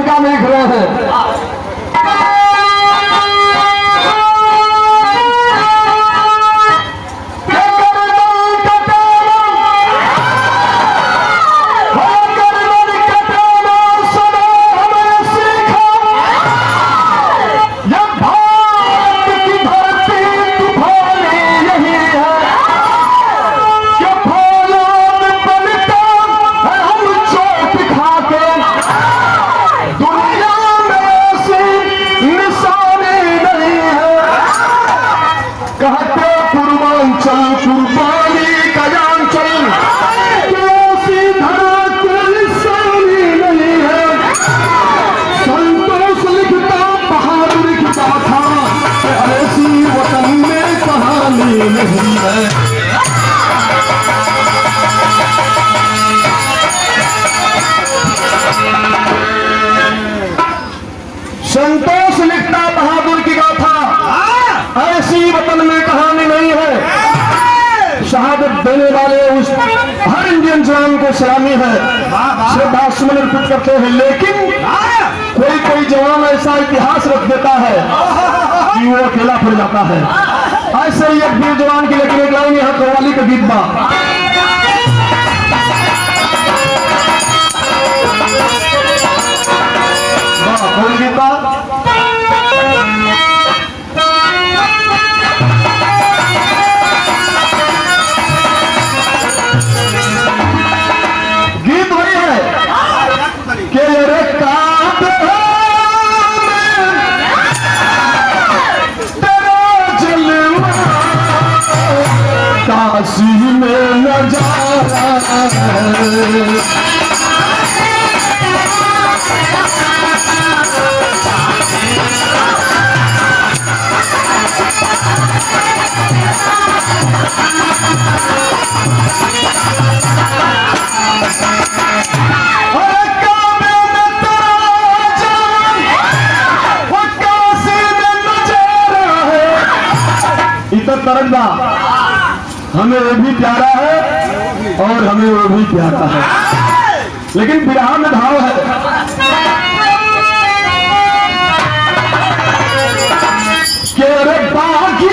भूमिका में लिख रहे हैं। संतोष लिखता बहादुर की गाथा, ऐसी वतन में कहानी नहीं है। शहादत देने वाले उस हर इंडियन जवान को सलामी है, श्रद्धा सुमन अर्पित करते हैं। लेकिन कोई कोई जवान ऐसा इतिहास रख देता है कि वो अकेला पड़ जाता है। ऐसे ही एक वीर जवान की लेकिन एक लाइन यहाँ कव्वाली का गीत बा। कौन गीत बा? गीत वही है कि अरे कांत तेरा जलवा काशी में नजारा तरंगा हमें वो भी प्यारा है और हमें वो भी प्यारा है। लेकिन विरह में भाव है कि अरे बाकी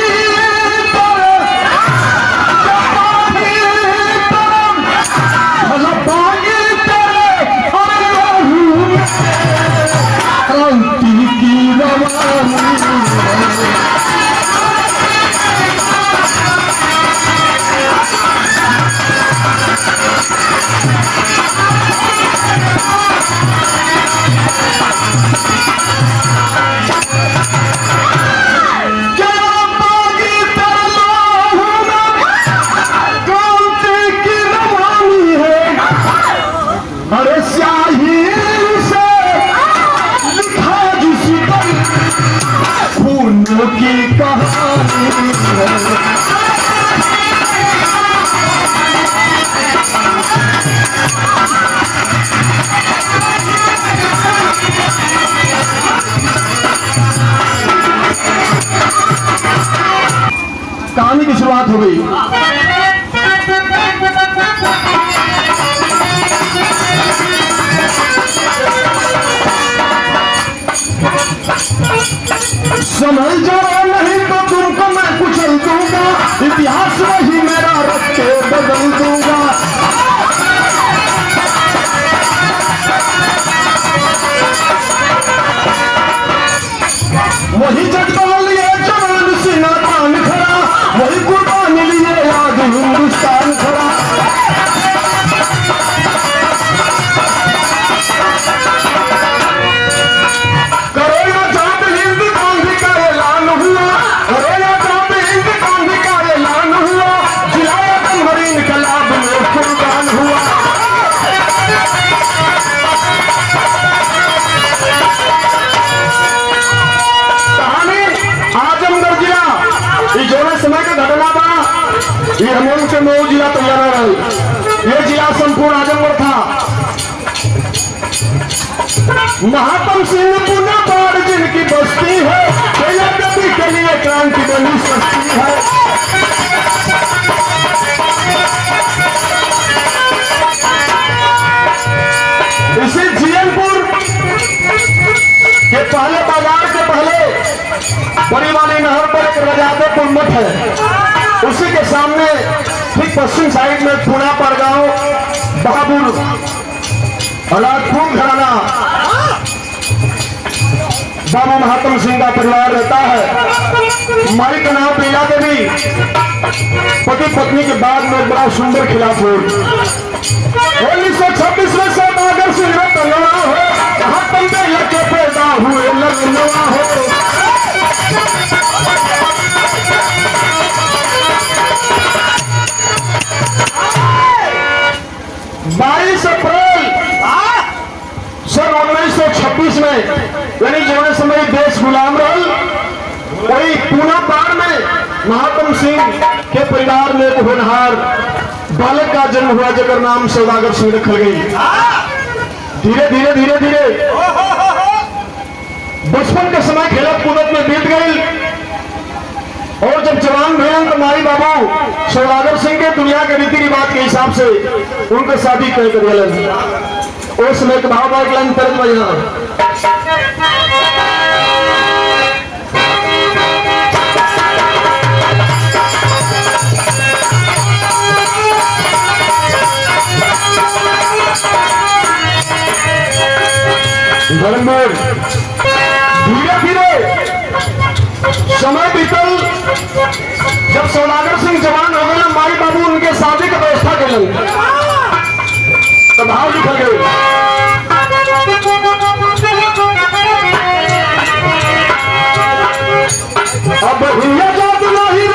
क्रांति की रवानी की कहानी कहानी की शुरुआत हो गई। समझ जाओ नहीं तो तुमको मैं कुचल दूंगा, इतिहास वही मेरा रख के बदल दूंगा। वही जगदल लिए जवान सीना तान खड़ा, वही कुर्बानी लिए आज हिंदुस्तान खड़ा। ये हमें से 9 जिला तैयार रहे। ये जिला संपूर्ण आजमगढ़ था। महात्मा सिंह पुणे बाढ़ जिनकी बस्ती है, गति के लिए क्रांति बनी सस्ती है। इसी जीएनपुर उसी के सामने ठीक पश्चिम साइड में पुना परगांव बहादुर राजपूत घराना बाबू महात्म सिंह का परिवार रहता है। माई का नाम प्रिया देवी, पति पत्नी के बाद में बड़ा सुंदर खिला फूल। 1926 में सौदागर सिंह तलवा हो, हाथम में लगे पैदा हुए ललनवा हो। 22 अप्रैल सन 1926 में, यानी जो समय देश गुलाम रहा, वही पूना पार में महात्म सिंह के परिवार में एक होनहार बालक का जन्म हुआ, जगह नाम सौदागर सिंह रखल गई। धीरे धीरे धीरे धीरे बचपन के समय खेलत कूदत में बीत गई, और जब जवान भेल तो माई बाबू सौदागर सिंह के दुनिया के रीति रिवाज के हिसाब से उनके शादी तय कर दिया। उस समय के भाव बाइक लाइन तरत बजा धीरे धीरे समय बीतल। जब सौदागर सिंह जवान हो गए, माई बाबू उनके शादी की व्यवस्था कर तो भाव लिखल गए। अब भैया जात नहीं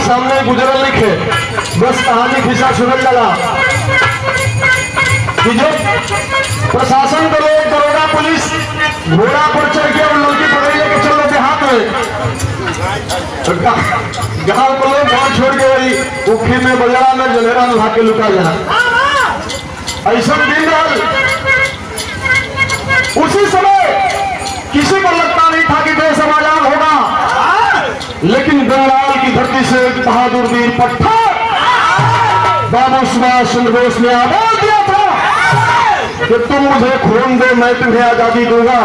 सामने गुजरल लिखे, बस कहानी खिस्सा सुनल जाला कि जब प्रशासन के लोग दरोगा पुलिस घोड़ा पर चढ़ के और लड़की पकड़ लेके चल रहे हाथ में, गाँव को लोग गाँव छोड़ के वही उखी में बजरा में जलेरा में भाग के लुका जाना। ऐसा दिन रहल। उसी समय किसी को लगता नहीं था कि देश आजाद होगा, लेकिन बंगाल की धरती से एक बहादुर वीर पत्थर बाबू सुभाष चंद्र बोस ने आवाज दिया था कि तुम मुझे खून दे, मैं तुम्हें आजादी दूंगा।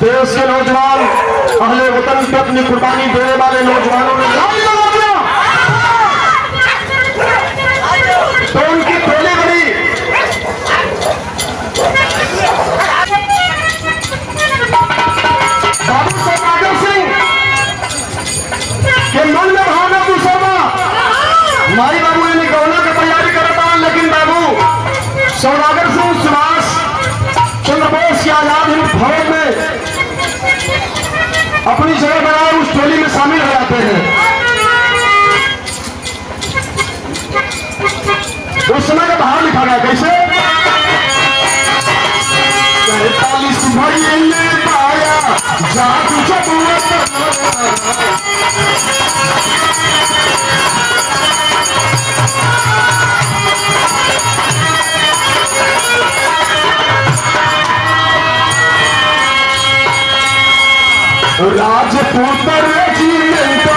देश के नौजवान, अहले वतन पे अपनी कुर्बानी देने वाले नौजवानों ने लाइन लगा दिया तो उनकी टोली बड़ी। बाबू सौदागर सिंह के मन में भावना दूसरा माई बाबू ने निकलने की तैयारी करता, लेकिन बाबू सौदागर सिंह सुभाष चंद्र बोस की आजाद हिंद फौज में अपनी जगह बनाए उस टोली में शामिल हो जाते हैं। उस समय का भाव लिखा गया कैसे? 45 महीने पाया जादू राजपूत रेजिमेंट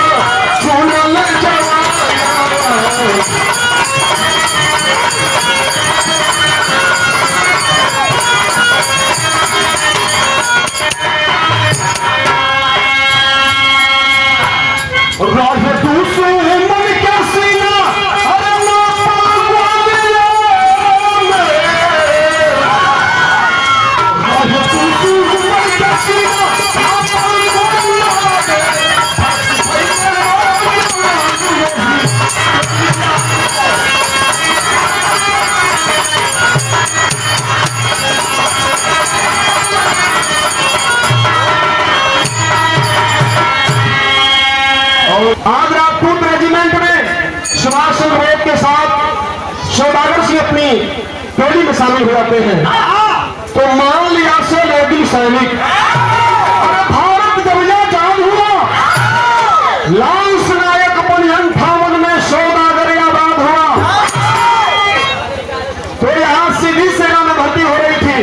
चुनल जवान आज राजपूत रेजिमेंट में सुभाष चंद्र बोस के साथ सौदागर सिंह अपनी टोली में शामिल हो जाते हैं। तो मान लिया से लेडी सैनिक, अरे भारत जब यह आजाद हुआ, लांस नायक अपन 58 में सौदागर आबाद हुआ। तो यहां सीधी सेना में भर्ती हो रही थी।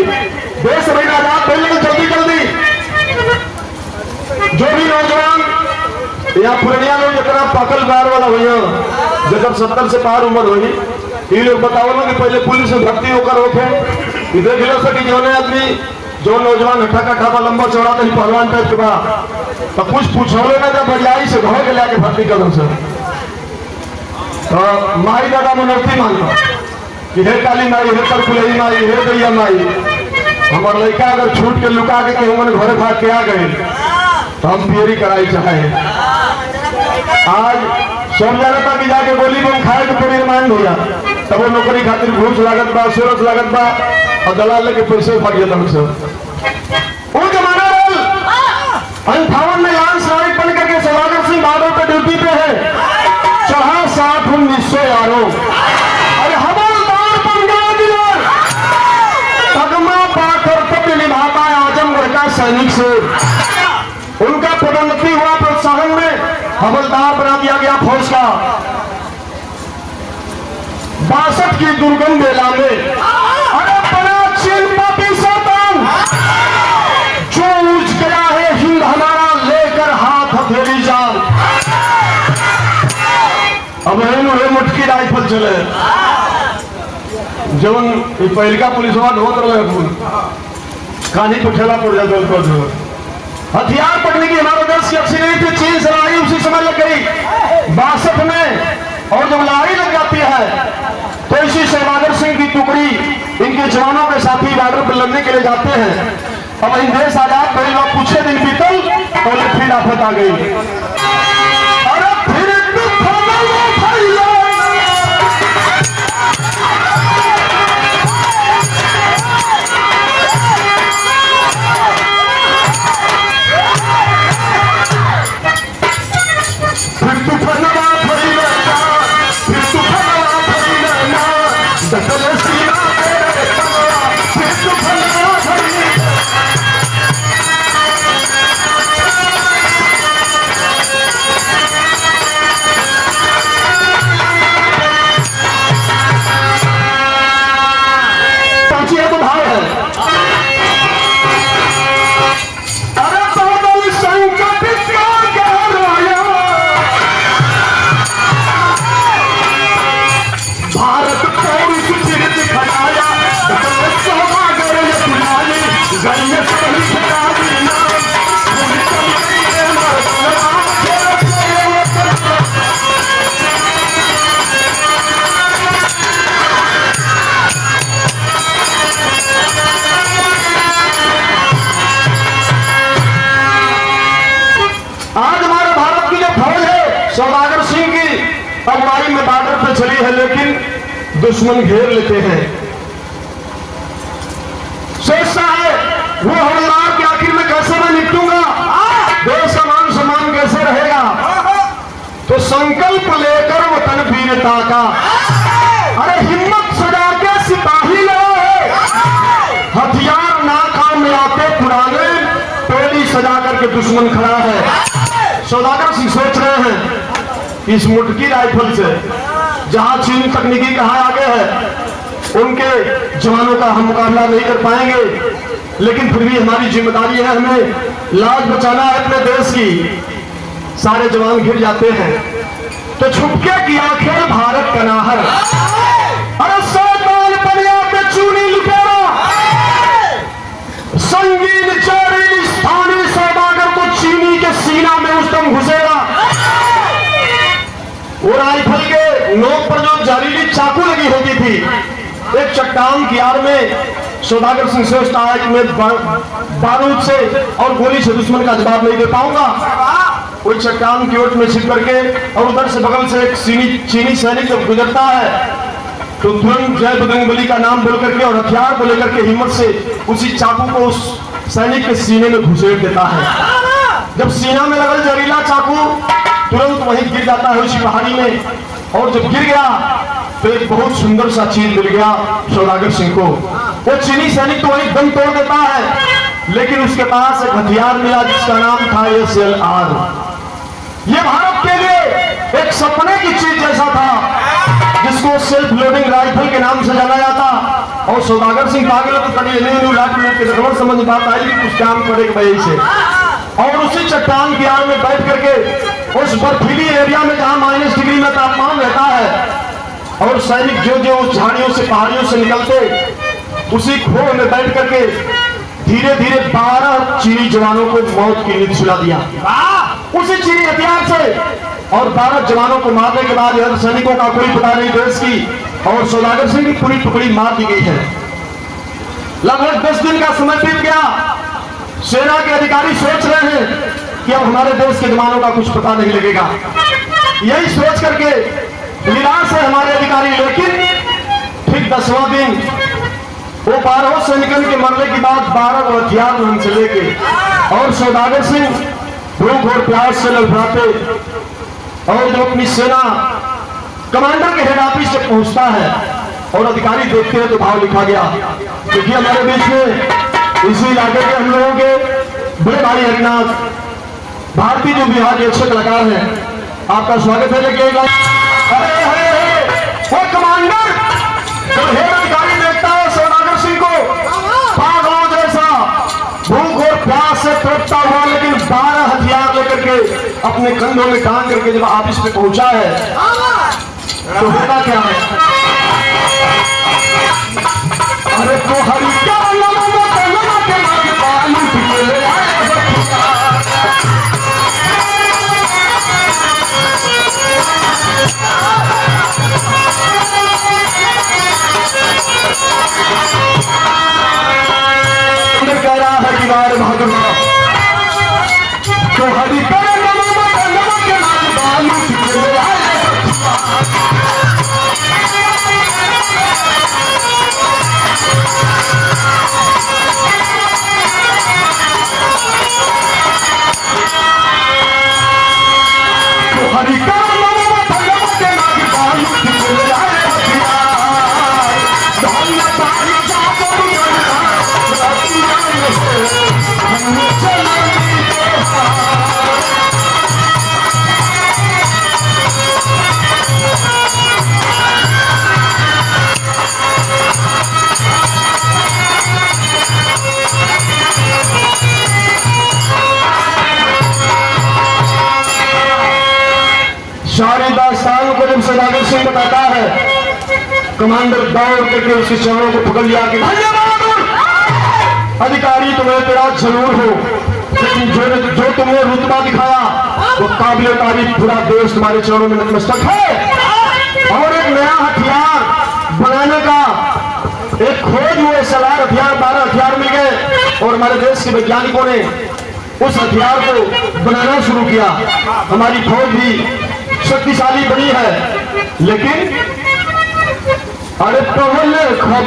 देश में आजाद पहले जल्दी जल्दी जो भी नौजवान या पुरानिया लोग जितना पकल बार वाला भैया जब 70 से पार उम्र हुई, ये लोग बताओ ना कि पहले पुलिस में भर्ती होकर होके देख लो सकी जो आदमी जो नौजवान हठा कठा लंबा चौड़ा तो पहलवान टाइप के बाद तो कुछ पूछोगे ना जब बजाई से घर के लाके भर्ती करो सर। तो माई दादा मनोर्थी मांगो कि हे काली माई, हे तरकुलई माई, हे दैया माई, हमार लड़का अगर छूट के लुका के केहू मन घरे भाग के आ गए तो हम पियरी कराई चाहे। आज सब जानता कि जाके गोली बम खाए के पूरी मान भैया तब वो नौकरी खातिर घूस लागत बा, सूरत लागत बा और दलाल लेके पैसे भाग जाता वो जमाना 58 में लांस नायक बन करके सौदागर सिंह बहादुर पे ड्यूटी पे है। 1911 अरे हवलदार पंद्रह दिनों तगमा पाकर तब निभाता है आजमगढ़ का सैनिक से। उनका पदोन्नति हुआ, प्रोत्साहन में हवलदार बना दिया गया फौज का। 62 की दुर्गम बेला में अरे बड़ा चीन पापी शैतान जो उठ गया है हिंद हमारा लेकर हाथ हथेली जान। अब मुटकी राइफल चले जवन पहलका पुलिस ढोत रहे कहानी को ठेला पड़ जाता। हथियार पकड़ने की हमारे देश की अच्छी नहीं थी, चीन से लड़ाई उसी समय लग गई 62 में। और जब लड़ाई लग जाती है तो इसी सौदागर सिंह की टुकड़ी इनके जवानों के साथी बॉर्डर पर लड़ने के लिए जाते हैं। अब इन देश आजाद कई लोग कुछ दिन बीतल और फिर आफत आ गई। अरे फिर सौदागर सिंह की अगुवाई में बॉर्डर पे चली है, लेकिन दुश्मन घेर लेते हैं। सोचता है वो हवलदार के आखिर में कैसे मैं निपटूंगा, देश का मान सम्मान कैसे रहेगा। तो संकल्प लेकर वतन वीरता का अरे हिम्मत सजा के सिपाही लड़े, हथियार ना काम में आते पुराने, टोली सजा करके दुश्मन खड़ा है। सौदागर सिंह सोच रहे हैं इस मुटकी राइफल से जहां चीनी तकनीकी कहाँ आगे है उनके जवानों का हम मुकाबला नहीं कर पाएंगे, लेकिन फिर भी हमारी जिम्मेदारी है, हमें लाज बचाना है अपने देश की। सारे जवान घिर जाते हैं तो छुपके किया खेल भारत का नाहर। अरे शैतान पनिया पे चूनी लुटेरा संगीन चोरी स्थानीय सौदागर को चीनी के सीना में उस दम घुसेगा। वो राइफल के नोक पर जो जहरीली चाकू लगी होती थी, एक चट्टान की आड़ में सौदागर सिंह सोचता है कि मैं बारूद से और गोली से दुश्मन का जवाब नहीं दे पाऊंगा। वो चट्टान की ओट में छिप करके और उधर से बगल से एक चीनी सैनिक जब गुजरता है तो तुरंत जय बजरंगबली का नाम बोल करके और हथियार को लेकर के हिम्मत से उसी चाकू को उस सैनिक के सीने में घुसेड़ देता है। जब सीना में लगल जहरीला चाकू तुरंत वहीं गिर जाता है उसी पहाड़ी में। और जब गिर गया तो एक बहुत सुंदर सा चीज मिल गया सौदागर सिंह को। वो चीनी सैनिक तो वहीं दम तोड़ देता है, लेकिन उसके पास एक हथियार मिला जिसका नाम था SLR। ये भारत के लिए एक सपने की चीज जैसा था, जिसको सेल्फ लोडिंग राइफल के नाम से जाना जाता। और सौदागर सिंह पागल तो कभी नहीं समझ में बात आई कि कुछ काम करे वजह से। और उसी चट्टान की आड़ में बैठ करके उस बर्फीली एरिया में जहां -डिग्री में तापमान रहता है, और सैनिक जो जो उस झाड़ियों से पहाड़ियों से निकलते उसी खोह में बैठ करके धीरे धीरे 12 चीनी जवानों को मौत की नींद सुला दिया उसी चीनी हथियार से। और 12 जवानों को मारने के बाद यह सैनिकों का कोई पता नहीं देश की, और सौदागर सिंह की पूरी टुकड़ी मार दी गई है। लगभग 10 दिन का समय बीत गया। सेना के अधिकारी सोच रहे हैं कि अब हमारे देश के जवानों का कुछ पता नहीं लगेगा। यही सोच करके निराश है हमारे अधिकारी। लेकिन ठीक 10वां दिन वो 12 सैनिकों के मरने के बाद 12 को हथियार उनसे लेके और सौदागर सिंह भूख और प्यास से लड़खड़ाते, और जो अपनी सेना कमांडर के हेड ऑफिस से पहुंचता है और अधिकारी देखते हैं तो भाव लिखा गया। क्योंकि हमारे बीच में इसी इलाके के हम लोगों के बड़े भाई हरिनाथ भारतीय जो बिहार के अच्छे कलाकार हैं, आपका स्वागत है। लेकिन वो कमांडर जो हेड अधिकारी देखता है सौदागर सिंह को पागलों जैसा भूख और प्यास से तड़पता हुआ, लेकिन 12 हथियार लेकर के अपने कंधों में टांग करके जब ऑफिस पे पहुंचा है तो होता क्या है? अरे तो हरी कह रहा है कि बार भगवान तो हरी सारी दास्तान को जब सौदागर सिंह बताता है, कमांडर दौड़ करके उसके चरणों को पकड़ लिया कि अधिकारी तुम्हें तेरा जरूर हो, लेकिन जो तुमने रुतबा दिखाया वो काबिल तारीफ, पूरा देश तुम्हारे चरणों में नतमस्तक है। और एक नया हथियार बनाने का एक खोज हुए, SLR हथियार 12 हथियार मिल गए और हमारे देश के वैज्ञानिकों ने उस हथियार को बनाना शुरू किया। हमारी फौज भी शक्तिशाली बनी है। लेकिन अरे पहले खबर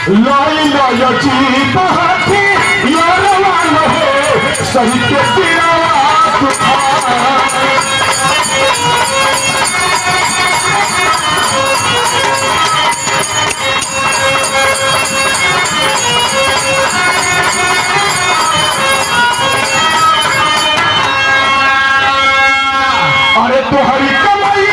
लाई लाया जी बहाती यारवान हो सही के अरे तो हरी कमाई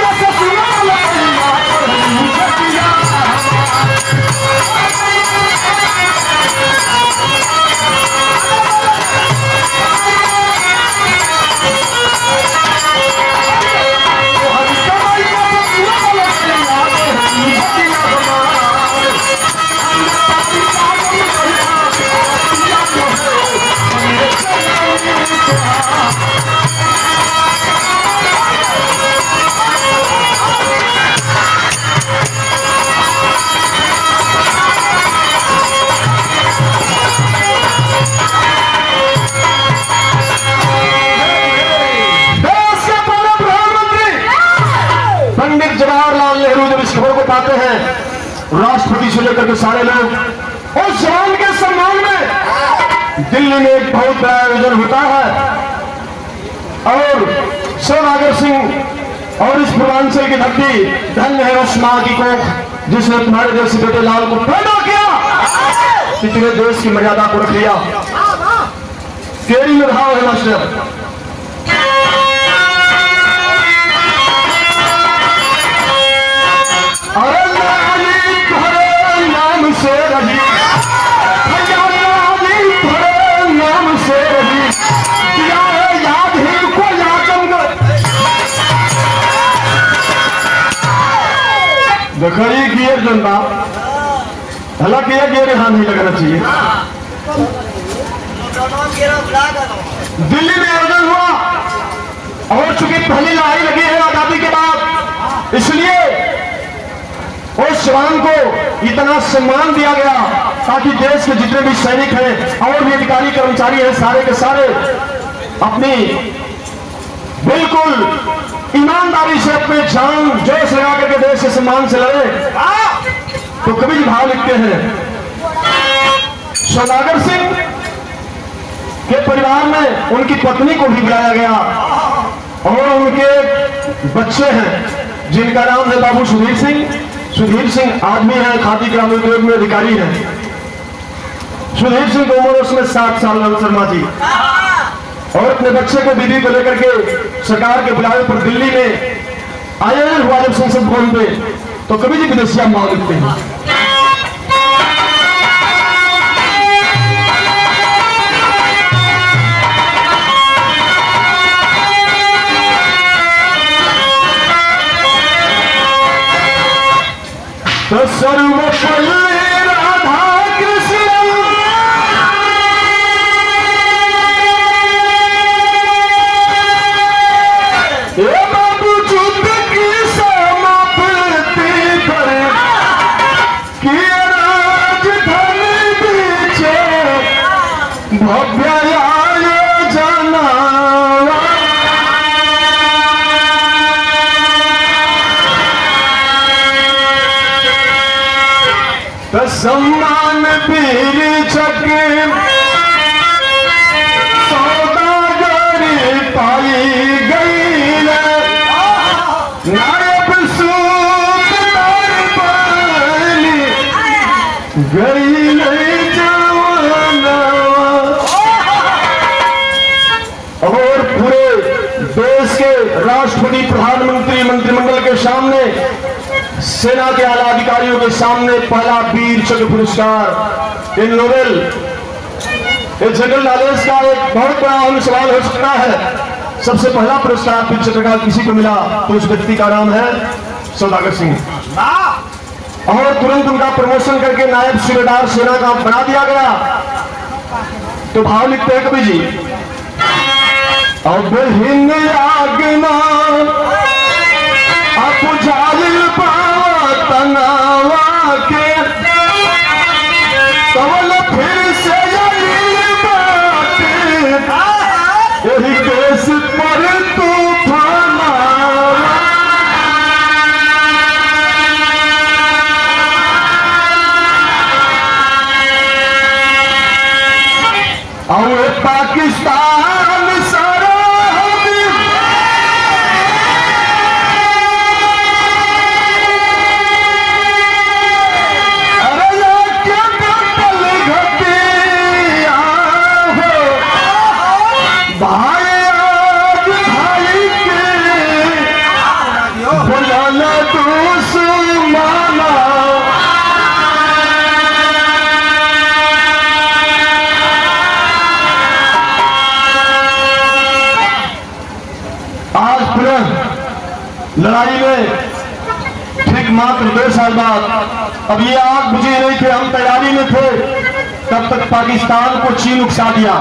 पंडित जवाहरलाल नेहरू जब इस खबर को पाते हैं, राष्ट्रपति से लेकर के सारे लोग, उस जवान के सम्मान में दिल्ली में एक बहुत बड़ा आयोजन होता है और सौदागर सिंह और इस पूर्वांचल की धरती धन्य है उस मां की कोख जिसने तुम्हारे जैसे बेटे लाल को पैदा किया, इतने देश की मर्यादा को रख लिया। केरी में भाव है मास्टर, अरे लाली तुम्हारे नाम से रही, लाली तुम्हारे नाम से रही, किया है याद ही को यादम देखिए गियर जनता, हालांकि यह गियर यहाँ नहीं लगना चाहिए। दिल्ली में आयोजन हुआ और चूंकि पहली लड़ाई लगी है आजादी के बाद, इसलिए उस जवान को इतना सम्मान दिया गया ताकि देश के जितने भी सैनिक हैं और भी अधिकारी कर्मचारी हैं, सारे के सारे अपनी बिल्कुल ईमानदारी से अपने जान जोश लगा करके देश के सम्मान से लड़े। तो कवि भाव लिखते हैं, सौदागर सिंह के परिवार में उनकी पत्नी को भी बुलाया गया और उनके बच्चे हैं जिनका नाम है बाबू सुधीर सिंह। सुधीर सिंह आदमी है, खादी ग्रामीण उद्योग में अधिकारी है। सुधीर सिंह की उम्र उसमें 60 साल है शर्मा जी, और अपने बच्चे को बीवी को लेकर के सरकार के बुलावे पर दिल्ली में आयोजन हुआ जब संसद भवन पे, तो कवि जी विदेशिया मांग लिखते हैं, तो सर्वपल्ली राधा कृष्ण ये बाबू युद्ध की समाप्ति पर कि राजधानी पीछे भव्य आयोजन सम्मान वीर चक्र सौदागरी पाई गई, नायब सूबेदार बनी गई नहीं जवाना। और पूरे देश के राष्ट्रपति, प्रधानमंत्री, मंत्रिमंडल के सामने, सेना के आला अधिकारियों के सामने पहला वीर चक्र पुरस्कार इन नोबेल जनरल नॉलेज का एक बहुत बड़ा अहम सवाल हो सकता है। सबसे पहला पुरस्कार वीर चक्र का किसी को मिला तो उस व्यक्ति का नाम है सौदागर सिंह, और तुरंत उनका प्रमोशन करके नायब सूबेदार सेना का बना दिया गया। तो भाव लिखते हैं कवि जी, अब हिंद आगना अब जालिल तनावा के कवल फिर से बात यही केस पर तूफान और पाकिस्तान सारा लड़ाई में ठीक मात्र 2 साल बाद, अब ये आग बुझी नहीं थे, हम तैयारी में थे, तब तक पाकिस्तान को चीन उकसा दिया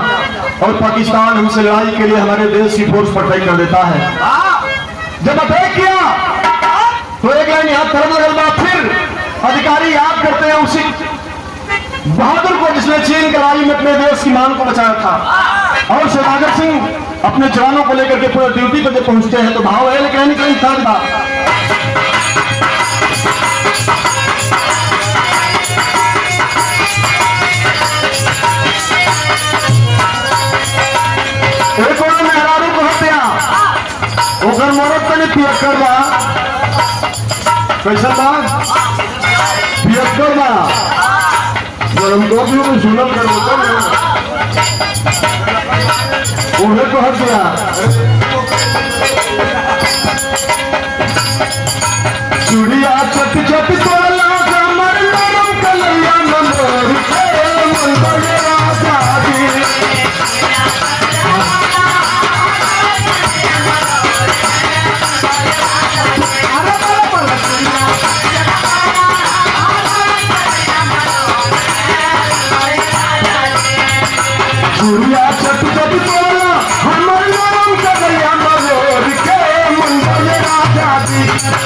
और पाकिस्तान हमसे लड़ाई के लिए हमारे देश की फोर्स पर अटैक कर देता है। जब अटैक किया तो एक लाइन यहाँ थर्मल, फिर अधिकारी याद करते हैं उसी बहादुर को जिसने चीन की लड़ाई में अपने देश की मान को बचाया था। और सौदागर सिंह अपने जवानों को लेकर के पूरे ड्यूटी पर जब पहुंचते हैं तो भाव है, लेकिन था। ओकर मरद तनी पियक्कर बा। कैसा बा? पियक्कर बा। जब हम दो भी सुनल कर होता ना उन्हें तो हट गया। चूड़िया चट चट तोला कमर नरम कलैया मनोर के मन बजे राजा दी। चूड़िया चट चट तोला हमर नरम कलैया मनोर के मन बजे राजा दी।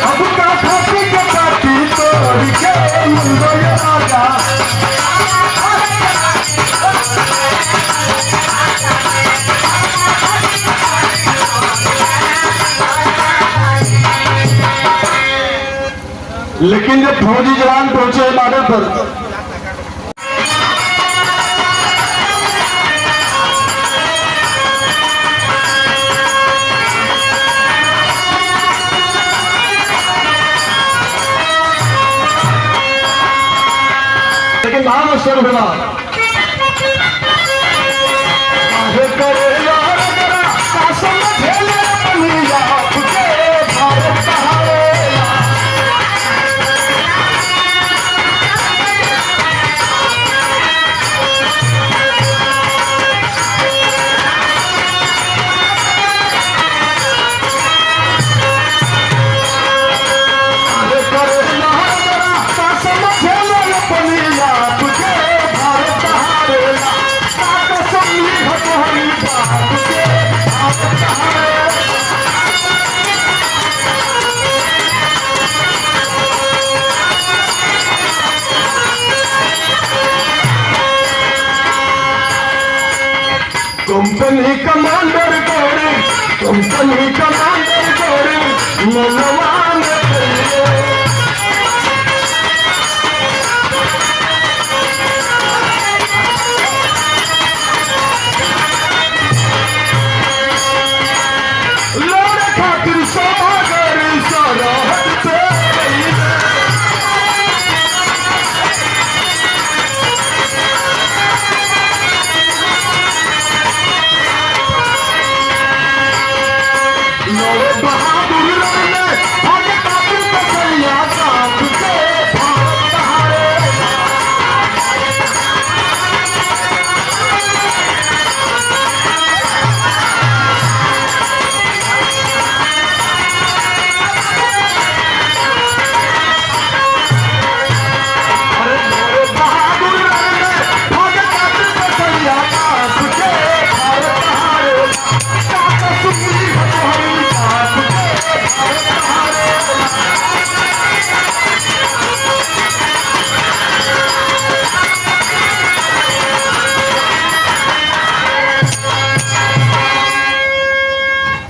अब का खाती के काटी तोड़ के मन बजे राजा। लेकिन जब फौजी जवान पहुंचे बॉर्डर पर लेकिन नाम शुरू हुआ कंपनी कमांडर गोरे, कंपनी कमांडर गोरे मनवान लोड़ खातिर सागर सरहद पे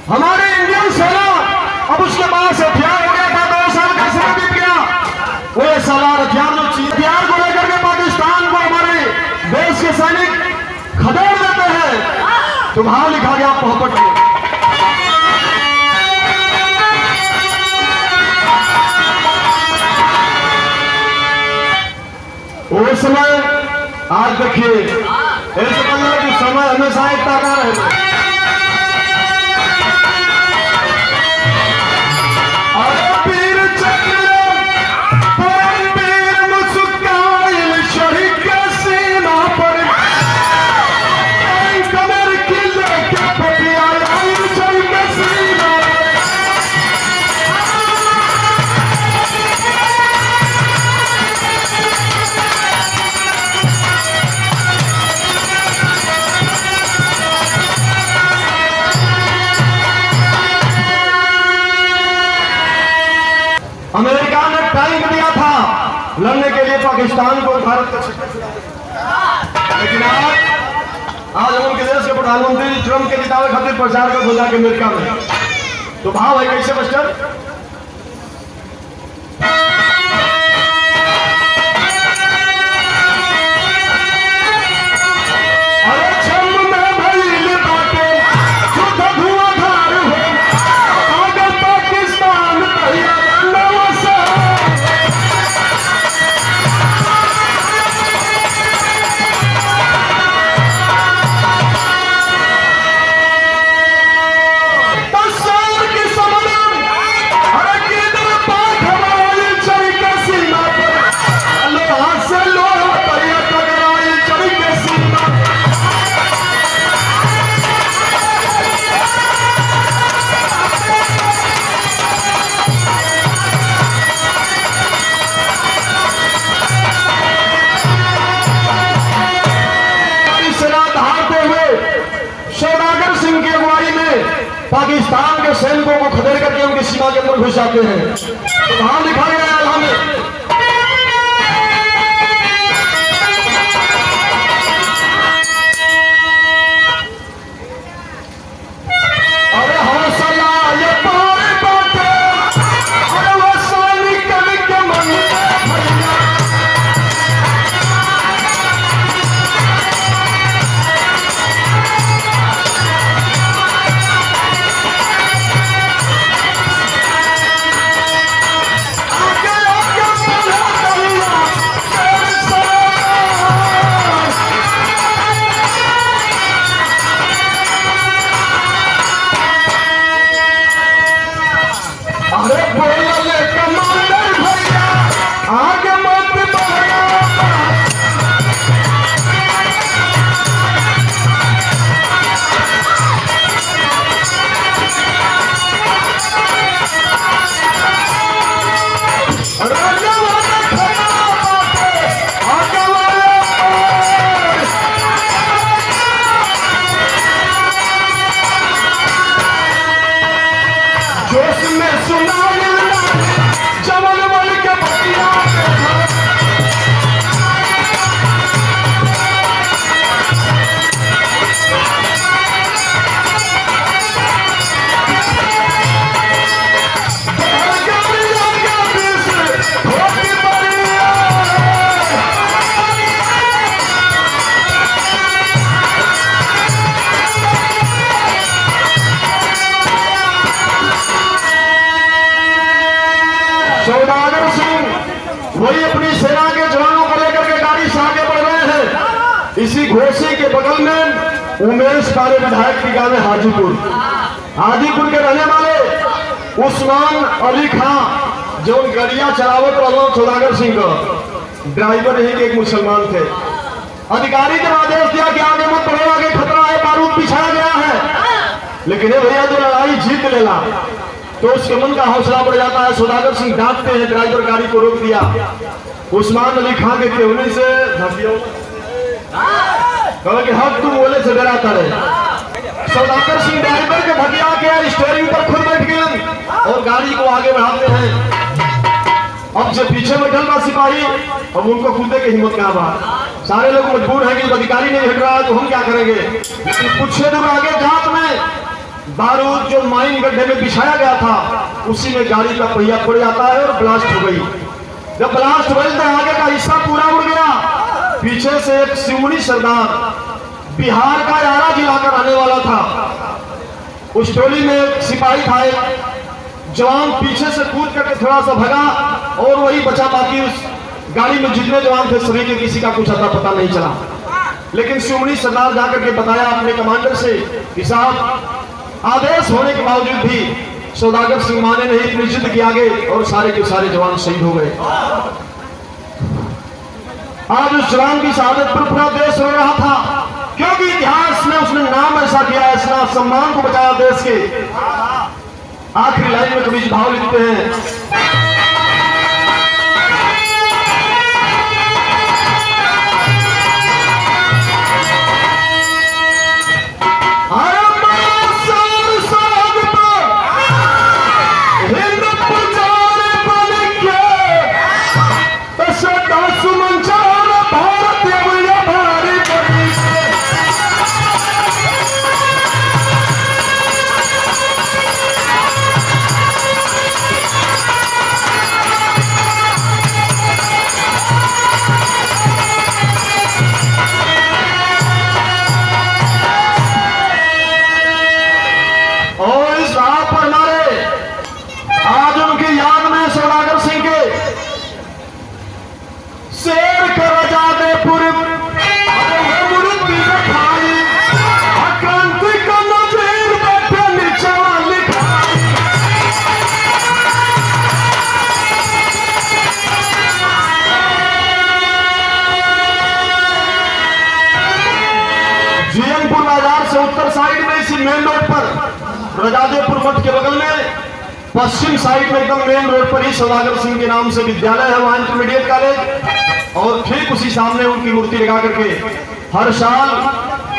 हमारे इंडियन सेना अब उसके पास हथियार हो गया था। 2 साल का समय बीत गया। वो ये साला हथियार जो चीज हथियार को लेकर के पाकिस्तान को हमारे देश के सैनिक खदेड़ देते हैं। तो वहां लिखा गया पोहपट में वो समय आज देखिए ऐसे पहले कि समय हमेशा एक ताका रहता है। अमेरिका ने टाइम दिया था लड़ने के लिए पाकिस्तान को भारत का लेकिन आज उनके देश के प्रधानमंत्री ट्रंप के जितावे खातिर प्रचार कर बोला के अमेरिका में तो भाव है कैसे मास्टर। अरे छम में भइल बाटे, शुद्ध धुआंधार हो, आग पाकिस्तान के सैनिकों को खदेड़ करके उनकी सीमा के अंदर घुस जाते हैं। तो वहां लिखा गया है अल्लाह में, सौदागर सिंह वही अपनी सेना के जवानों को लेकर के गाड़ी से आगे बढ़ रहे हैं। इसी घोसी के बगल में उमेश पारे विधायक की गांव है हाजीपुर के रहने वाले उस्मान अली खां जो गड़िया चलावत रहा सौदागर सिंह का ड्राइवर ही के एक मुसलमान थे। अधिकारी ने आदेश दिया कि आगे मत बढ़ो, आगे खतरा है, बारूद बिछाया गया है। लेकिन ये भैया जो लड़ाई जीत लेला तो उसके मन का हौसला बढ़ जाता है। सौदागर सिंह डांटते हैं, ड्राइवर गाड़ी को रोक दिया। उस्मान अली खां के केवनी से कहा कि हक तुम बोले से डराता रहे। सौदागर सिंह ड्राइवर के भटिया के स्टीयरिंग पर खुद बैठ गए और गाड़ी को आगे बढ़ाते हैं। अब जो पीछे बैठल बा सिपाही, अब उनको कूदने की हिम्मत कहाँ बा। सारे लोग मजबूर हैं कि अधिकारी नहीं हट रहा है तो हम क्या करेंगे। कुछ दूर आगे जात में बारूद जो माइन गड्ढे में बिछाया गया था उसी में गाड़ी का पहिया पड़ जाता है और ब्लास्ट हो गई। जब ब्लास्ट हुई तो आगे का हिस्सा पूरा उड़ गया। पीछे से एक सिवनी सरदार बिहार का यारा जिला का रहने वाला था। उस टोली में एक सिपाही था, एक जवान पीछे से कूद करके थोड़ा सा भगा और वही बचा। बाकी उस गाड़ी में जितने जवान थे सभी के किसी का कुछ अता पता नहीं चला। लेकिन सिवनी सरदार जाकर के बताया अपने कमांडर से कि साहब आदेश होने के बावजूद भी सौदागर सिंह माने नहीं, इतनी जिद किया आगे और सारे के सारे जवान शहीद हो गए। आज उस जवान की शहादत पर पूरा देश रो रहा था क्योंकि इतिहास में उसने नाम ऐसा किया, ऐसा सम्मान को बचाया देश के। आखिरी लाइन में कवि भाव लिखते हैं, साइड में इसी मेन रोड पर रजादेपुर मठ के बगल में पश्चिम साइड में एकदम मेन रोड पर ही सौदागर सिंह के नाम से विद्यालय है, वहां इंटरमीडिएट कॉलेज। और ठीक उसी सामने उनकी मूर्ति लगा करके हर साल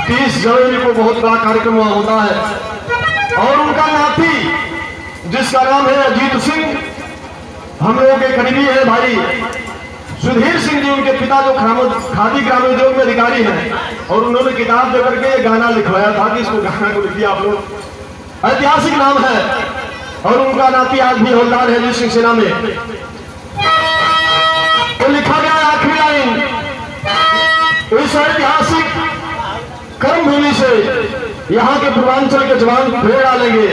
30 जनवरी को बहुत बड़ा कार्यक्रम वहां होता है। और उनका नाती जिसका नाम है अजीत सिंह। हम लोगों के करीबी है भाई सुधीर सिंह जी, उनके पिता जो खादी ग्रामोद्योग में अधिकारी हैं, और उन्होंने किताब दे करके गाना लिखवाया था कि इसको गाना को लिखिए आप लोग। ऐतिहासिक नाम है और उनका नाती आज भी हवलदार है अजीत सिंह सेना में। तो लिखा गया आखिरी लाइन, इस ऐतिहासिक कर्म भूमि से यहाँ के पूर्वांचल के जवान प्रेरणा लेंगे।